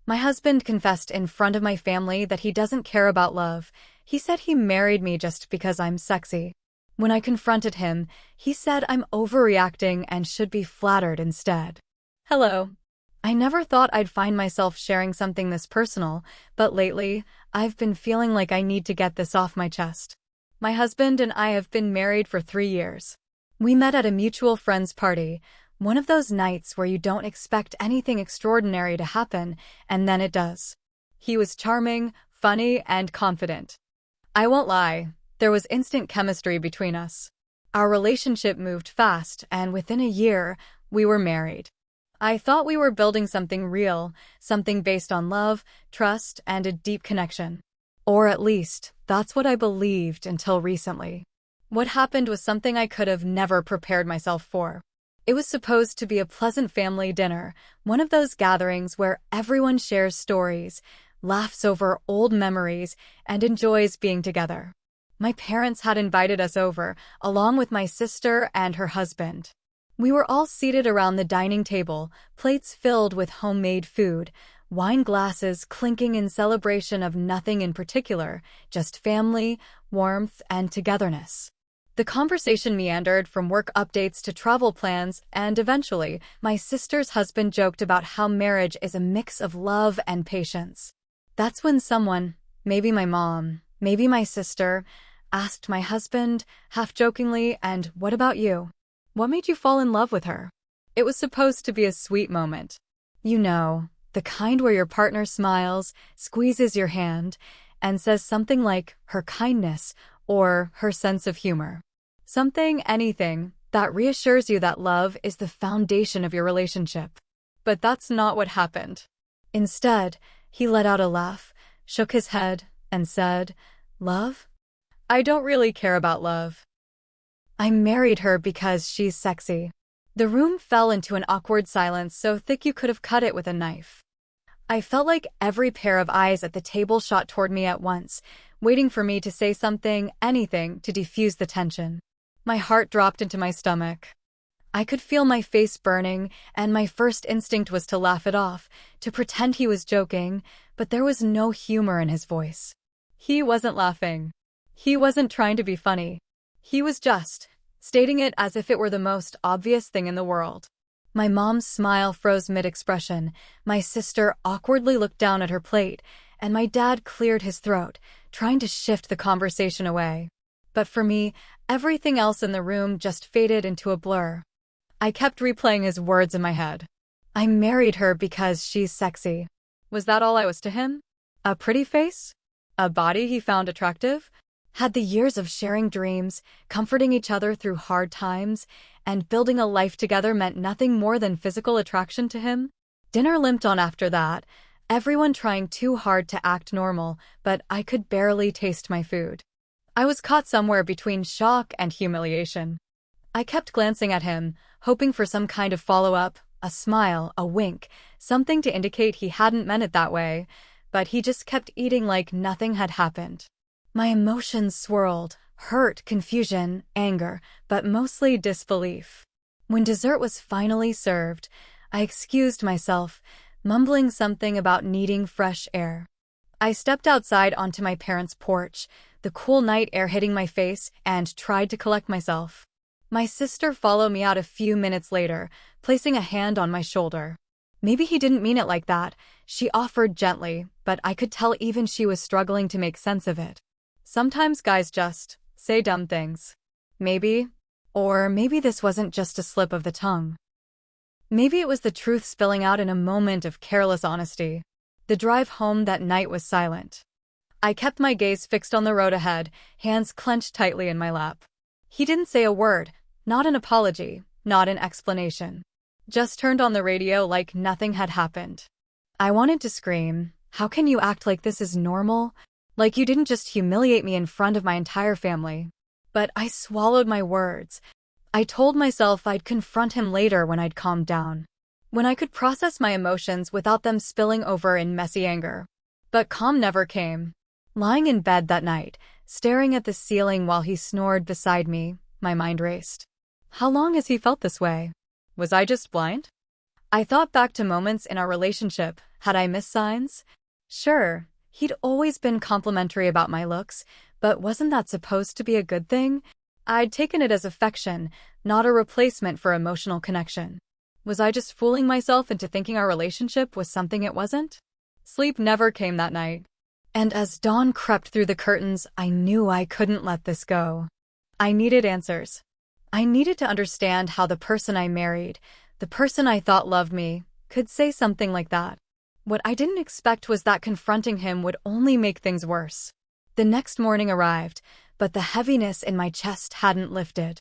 My husband confessed in front of my family that he doesn't care about love. He said he married me just because I'm sexy. When I confronted him, he said I'm overreacting and should be flattered instead. Hello. I never thought I'd find myself sharing something this personal, but lately, I've been feeling like I need to get this off my chest. My husband and I have been married for 3 years. We met at a mutual friend's party, one of those nights where you don't expect anything extraordinary to happen, and then it does. He was charming, funny, and confident. I won't lie, there was instant chemistry between us. Our relationship moved fast, and within a year, we were married. I thought we were building something real, something based on love, trust, and a deep connection. Or at least, that's what I believed until recently. What happened was something I could have never prepared myself for. It was supposed to be a pleasant family dinner, one of those gatherings where everyone shares stories, laughs over old memories, and enjoys being together. My parents had invited us over, along with my sister and her husband. We were all seated around the dining table, plates filled with homemade food, wine glasses clinking in celebration of nothing in particular, just family, warmth, and togetherness. The conversation meandered from work updates to travel plans, and eventually, my sister's husband joked about how marriage is a mix of love and patience. That's when someone, maybe my mom, maybe my sister, asked my husband, half-jokingly, "And what about you? What made you fall in love with her?" It was supposed to be a sweet moment. You know, the kind where your partner smiles, squeezes your hand, and says something like her kindness or her sense of humor. Anything, that reassures you that love is the foundation of your relationship. But that's not what happened. Instead, he let out a laugh, shook his head, and said, "Love? I don't really care about love. I married her because she's sexy." The room fell into an awkward silence so thick you could have cut it with a knife. I felt like every pair of eyes at the table shot toward me at once, waiting for me to say something, anything, to defuse the tension. My heart dropped into my stomach. I could feel my face burning, and my first instinct was to laugh it off, to pretend he was joking, but there was no humor in his voice. He wasn't laughing. He wasn't trying to be funny. He was just stating it as if it were the most obvious thing in the world. My mom's smile froze mid-expression, my sister awkwardly looked down at her plate, and my dad cleared his throat, trying to shift the conversation away. But for me, everything else in the room just faded into a blur. I kept replaying his words in my head. I married her because she's sexy. Was that all I was to him? A pretty face? A body he found attractive? Had the years of sharing dreams, comforting each other through hard times, and building a life together meant nothing more than physical attraction to him? Dinner limped on after that, everyone trying too hard to act normal, but I could barely taste my food. I was caught somewhere between shock and humiliation. I kept glancing at him, hoping for some kind of follow-up, a smile, a wink, something to indicate he hadn't meant it that way, but he just kept eating like nothing had happened. My emotions swirled, hurt, confusion, anger, but mostly disbelief. When dessert was finally served, I excused myself, mumbling something about needing fresh air. I stepped outside onto my parents' porch, the cool night air hitting my face, and tried to collect myself. My sister followed me out a few minutes later, placing a hand on my shoulder. Maybe he didn't mean it like that, she offered gently, but I could tell even she was struggling to make sense of it. Sometimes guys just say dumb things. Maybe. Or maybe this wasn't just a slip of the tongue. Maybe it was the truth spilling out in a moment of careless honesty. The drive home that night was silent. I kept my gaze fixed on the road ahead, hands clenched tightly in my lap. He didn't say a word, not an apology, not an explanation. Just turned on the radio like nothing had happened. I wanted to scream, "How can you act like this is normal? Like you didn't just humiliate me in front of my entire family." But I swallowed my words. I told myself I'd confront him later when I'd calmed down, when I could process my emotions without them spilling over in messy anger. But calm never came. Lying in bed that night, staring at the ceiling while he snored beside me, my mind raced. How long has he felt this way? Was I just blind? I thought back to moments in our relationship, Had I missed signs? Sure, he'd always been complimentary about my looks, but wasn't that supposed to be a good thing? I'd taken it as affection, not a replacement for emotional connection. Was I just fooling myself into thinking our relationship was something it wasn't? Sleep never came that night. And as dawn crept through the curtains, I knew I couldn't let this go. I needed answers. I needed to understand how the person I married, the person I thought loved me, could say something like that. What I didn't expect was that confronting him would only make things worse. The next morning arrived, but the heaviness in my chest hadn't lifted.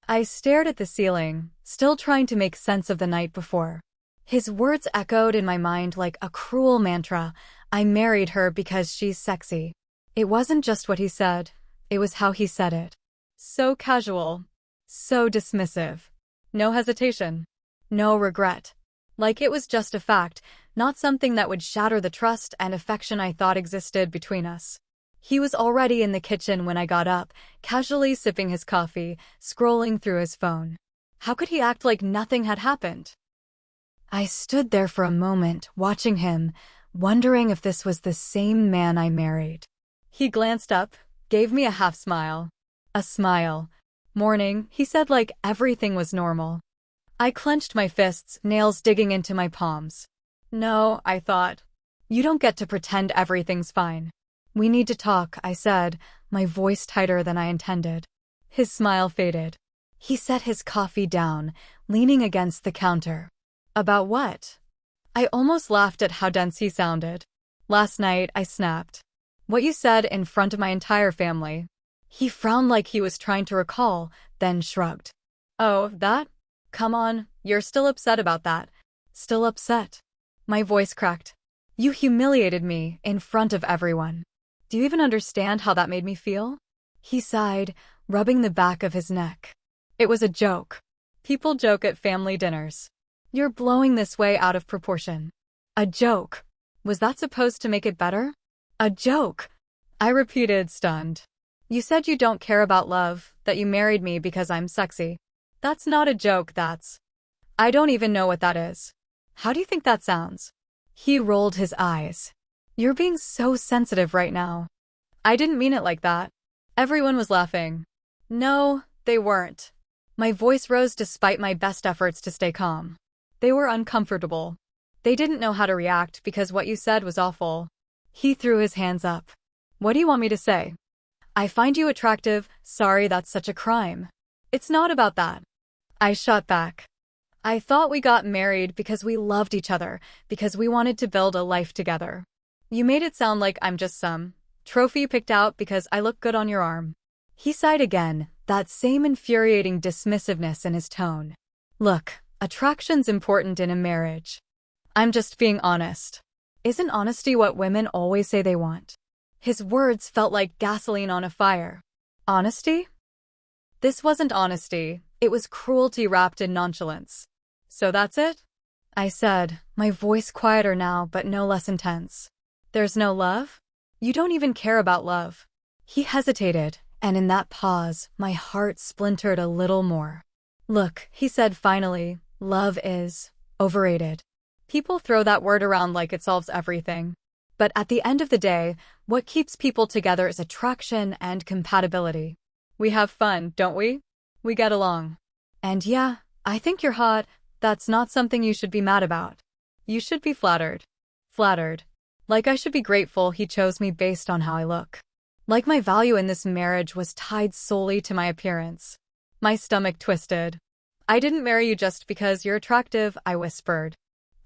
I stared at the ceiling, still trying to make sense of the night before. His words echoed in my mind like a cruel mantra. I married her because she's sexy. It wasn't just what he said, it was how he said it. So casual, so dismissive. No hesitation, no regret. Like it was just a fact, not something that would shatter the trust and affection I thought existed between us. He was already in the kitchen when I got up, casually sipping his coffee, scrolling through his phone. How could he act like nothing had happened? I stood there for a moment, watching him, wondering if this was the same man I married. He glanced up, gave me a half smile. A smile. Morning, he said, like everything was normal. I clenched my fists, nails digging into my palms. No, I thought. You don't get to pretend everything's fine. We need to talk, I said, my voice tighter than I intended. His smile faded. He set his coffee down, leaning against the counter. About what? I almost laughed at how dense he sounded. Last night, I snapped. What you said in front of my entire family. He frowned like he was trying to recall, then shrugged. Oh, that? Come on, you're still upset about that. Still upset. My voice cracked. You humiliated me in front of everyone. Do you even understand how that made me feel? He sighed, rubbing the back of his neck. It was a joke. People joke at family dinners. You're blowing this way out of proportion. A joke. Was that supposed to make it better? A joke. I repeated, stunned. You said you don't care about love, that you married me because I'm sexy. That's not a joke, that's... I don't even know what that is. How do you think that sounds? He rolled his eyes. You're being so sensitive right now. I didn't mean it like that. Everyone was laughing. No, they weren't. My voice rose despite my best efforts to stay calm. They were uncomfortable. They didn't know how to react because what you said was awful. He threw his hands up. What do you want me to say? I find you attractive. Sorry, that's such a crime. It's not about that. I shot back. I thought we got married because we loved each other, because we wanted to build a life together. You made it sound like I'm just some trophy picked out because I look good on your arm. He sighed again, that same infuriating dismissiveness in his tone. Look, attraction's important in a marriage. I'm just being honest. Isn't honesty what women always say they want? His words felt like gasoline on a fire. Honesty? This wasn't honesty, it was cruelty wrapped in nonchalance. So that's it? I said, my voice quieter now but no less intense. There's no love? You don't even care about love. He hesitated, and in that pause, my heart splintered a little more. Look, he said finally, love is overrated. People throw that word around like it solves everything. But at the end of the day, what keeps people together is attraction and compatibility. We have fun, don't we? We get along. And yeah, I think you're hot. That's not something you should be mad about. You should be flattered. Flattered. Like I should be grateful he chose me based on how I look. Like my value in this marriage was tied solely to my appearance. My stomach twisted. I didn't marry you just because you're attractive, I whispered.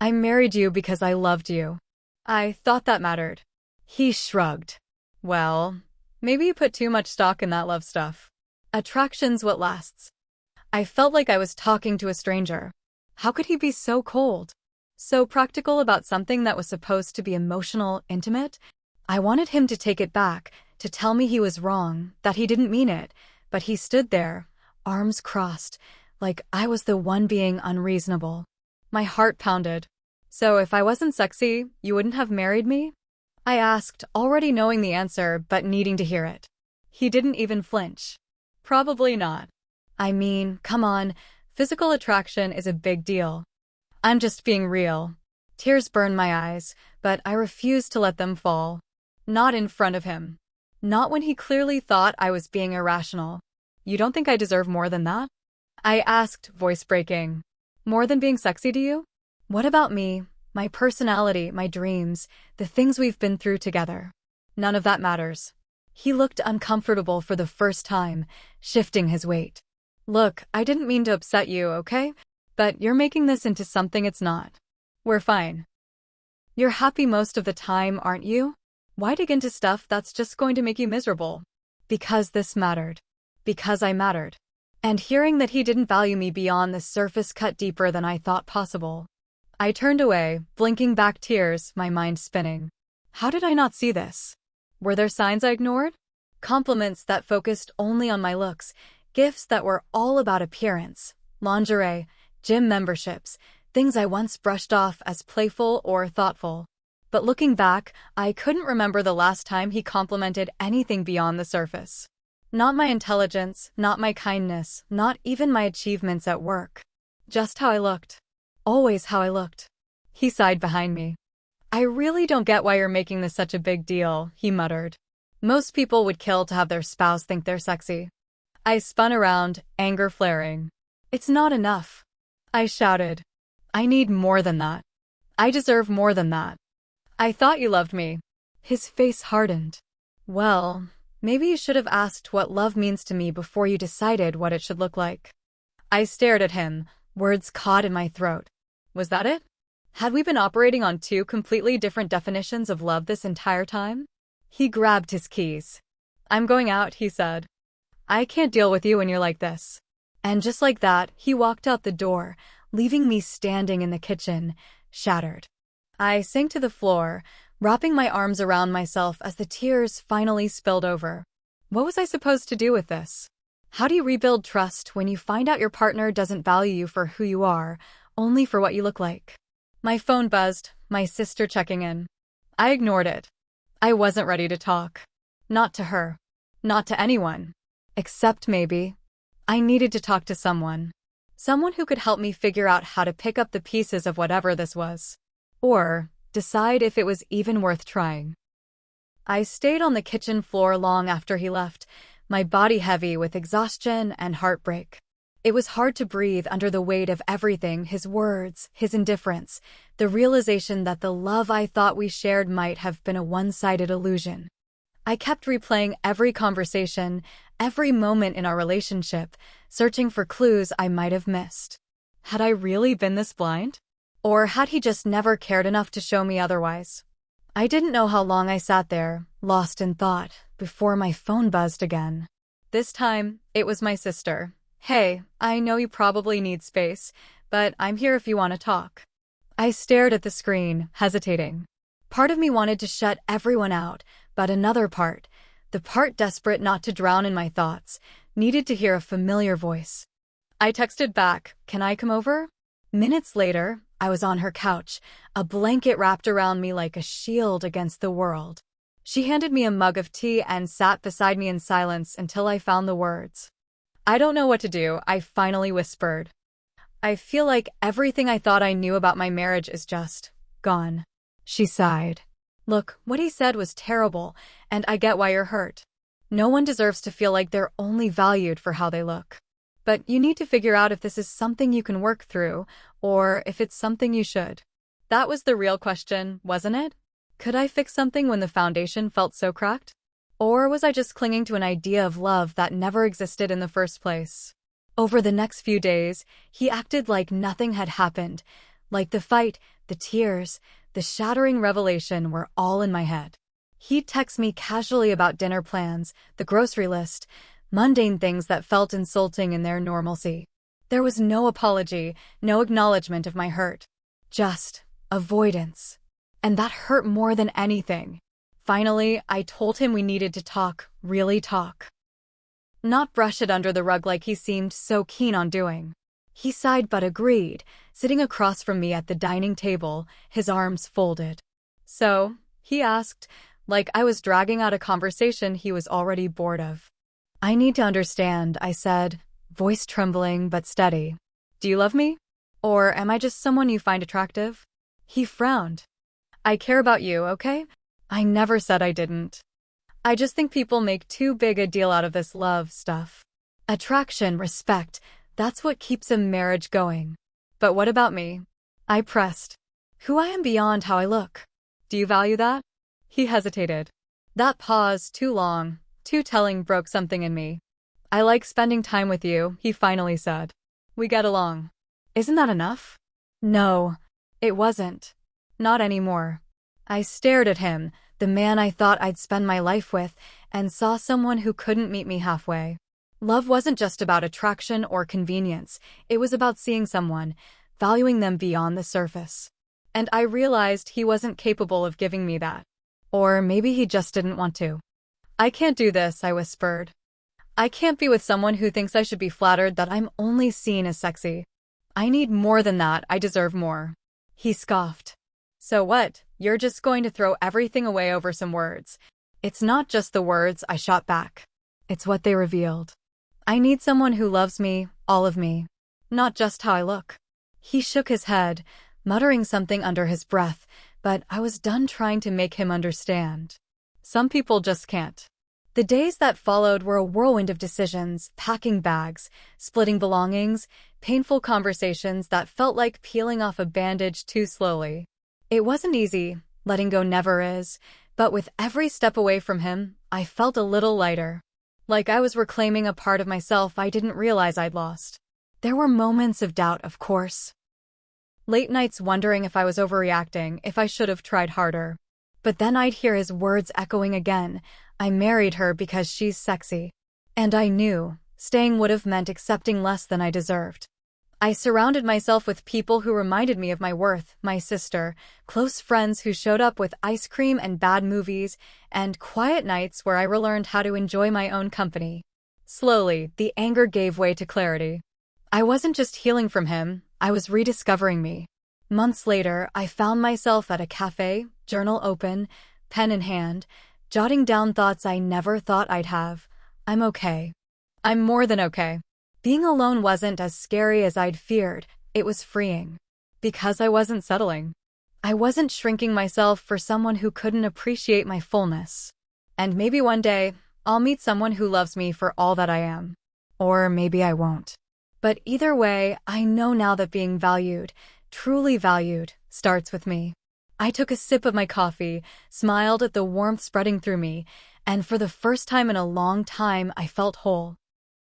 I married you because I loved you. I thought that mattered. He shrugged. Well, maybe you put too much stock in that love stuff. Attraction's what lasts. I felt like I was talking to a stranger. How could he be so cold? So practical about something that was supposed to be emotional, intimate? I wanted him to take it back, to tell me he was wrong, that he didn't mean it, but he stood there, arms crossed, like I was the one being unreasonable. My heart pounded. So if I wasn't sexy, you wouldn't have married me? I asked, already knowing the answer but needing to hear it. He didn't even flinch. Probably not. I mean, come on, physical attraction is a big deal. I'm just being real. Tears burned my eyes, but I refused to let them fall. Not in front of him. Not when he clearly thought I was being irrational. You don't think I deserve more than that? I asked, voice breaking. More than being sexy to you? What about me, my personality, my dreams, the things we've been through together? None of that matters. He looked uncomfortable for the first time, shifting his weight. Look, I didn't mean to upset you, okay? But you're making this into something it's not. We're fine. You're happy most of the time, aren't you? Why dig into stuff that's just going to make you miserable? Because this mattered. Because I mattered. And hearing that he didn't value me beyond the surface cut deeper than I thought possible. I turned away, blinking back tears, my mind spinning. How did I not see this? Were there signs I ignored? Compliments that focused only on my looks, gifts that were all about appearance, lingerie, gym memberships, things I once brushed off as playful or thoughtful. But looking back, I couldn't remember the last time he complimented anything beyond the surface. Not my intelligence, not my kindness, not even my achievements at work. Just how I looked. Always how I looked. He sighed behind me. I really don't get why you're making this such a big deal, he muttered. Most people would kill to have their spouse think they're sexy. I spun around, anger flaring. It's not enough. I shouted. I need more than that. I deserve more than that. I thought you loved me. His face hardened. Well, maybe you should have asked what love means to me before you decided what it should look like. I stared at him, words caught in my throat. Was that it? Had we been operating on two completely different definitions of love this entire time? He grabbed his keys. I'm going out, he said. I can't deal with you when you're like this. And just like that, he walked out the door, leaving me standing in the kitchen, shattered. I sank to the floor, wrapping my arms around myself as the tears finally spilled over. What was I supposed to do with this? How do you rebuild trust when you find out your partner doesn't value you for who you are, only for what you look like? My phone buzzed, my sister checking in. I ignored it. I wasn't ready to talk. Not to her. Not to anyone. Except maybe. I needed to talk to someone. Someone who could help me figure out how to pick up the pieces of whatever this was. Or decide if it was even worth trying. I stayed on the kitchen floor long after he left, my body heavy with exhaustion and heartbreak. It was hard to breathe under the weight of everything, his words, his indifference, the realization that the love I thought we shared might have been a one-sided illusion. I kept replaying every conversation, every moment in our relationship, searching for clues I might have missed. Had I really been this blind? Or had he just never cared enough to show me otherwise? I didn't know how long I sat there, lost in thought, before my phone buzzed again. This time, it was my sister. Hey, I know you probably need space, but I'm here if you want to talk. I stared at the screen, hesitating. Part of me wanted to shut everyone out, but another part, the part desperate not to drown in my thoughts, needed to hear a familiar voice. I texted back, "Can I come over?" Minutes later, I was on her couch, a blanket wrapped around me like a shield against the world. She handed me a mug of tea and sat beside me in silence until I found the words. I don't know what to do, I finally whispered. I feel like everything I thought I knew about my marriage is just gone. She sighed. Look, what he said was terrible, and I get why you're hurt. No one deserves to feel like they're only valued for how they look. But you need to figure out if this is something you can work through, or if it's something you should. That was the real question, wasn't it? Could I fix something when the foundation felt so cracked? Or was I just clinging to an idea of love that never existed in the first place? Over the next few days, he acted like nothing had happened, like the fight, the tears, the shattering revelation were all in my head. He'd text me casually about dinner plans, the grocery list, mundane things that felt insulting in their normalcy. There was no apology, no acknowledgement of my hurt. Just avoidance. And that hurt more than anything. Finally, I told him we needed to talk, really talk. Not brush it under the rug like he seemed so keen on doing. He sighed but agreed, sitting across from me at the dining table, his arms folded. So, he asked, like I was dragging out a conversation he was already bored of. I need to understand, I said, voice trembling but steady. Do you love me? Or am I just someone you find attractive? He frowned. I care about you, okay? I never said I didn't. I just think people make too big a deal out of this love stuff. Attraction, respect, that's what keeps a marriage going. But what about me? I pressed. Who I am beyond how I look. Do you value that? He hesitated. That pause, too long, too telling, broke something in me. I like spending time with you, he finally said. We get along. Isn't that enough? No, it wasn't. Not anymore. I stared at him, the man I thought I'd spend my life with, and saw someone who couldn't meet me halfway. Love wasn't just about attraction or convenience, it was about seeing someone, valuing them beyond the surface. And I realized he wasn't capable of giving me that. Or maybe he just didn't want to. I can't do this, I whispered. I can't be with someone who thinks I should be flattered that I'm only seen as sexy. I need more than that, I deserve more. He scoffed. So what, you're just going to throw everything away over some words? It's not just the words, I shot back. It's what they revealed. I need someone who loves me, all of me. Not just how I look. He shook his head, muttering something under his breath, but I was done trying to make him understand. Some people just can't. The days that followed were a whirlwind of decisions, packing bags, splitting belongings, painful conversations that felt like peeling off a bandage too slowly. It wasn't easy, letting go never is, but with every step away from him, I felt a little lighter. Like I was reclaiming a part of myself I didn't realize I'd lost. There were moments of doubt, of course. Late nights wondering if I was overreacting, if I should have tried harder. But then I'd hear his words echoing again. I married her because she's sexy. And I knew, staying would have meant accepting less than I deserved. I surrounded myself with people who reminded me of my worth, my sister, close friends who showed up with ice cream and bad movies, and quiet nights where I relearned how to enjoy my own company. Slowly, the anger gave way to clarity. I wasn't just healing from him, I was rediscovering me. Months later, I found myself at a cafe, journal open, pen in hand, jotting down thoughts I never thought I'd have. I'm okay. I'm more than okay. Being alone wasn't as scary as I'd feared, it was freeing. Because I wasn't settling. I wasn't shrinking myself for someone who couldn't appreciate my fullness. And maybe one day, I'll meet someone who loves me for all that I am. Or maybe I won't. But either way, I know now that being valued, truly valued, starts with me. I took a sip of my coffee, smiled at the warmth spreading through me, and for the first time in a long time, I felt whole.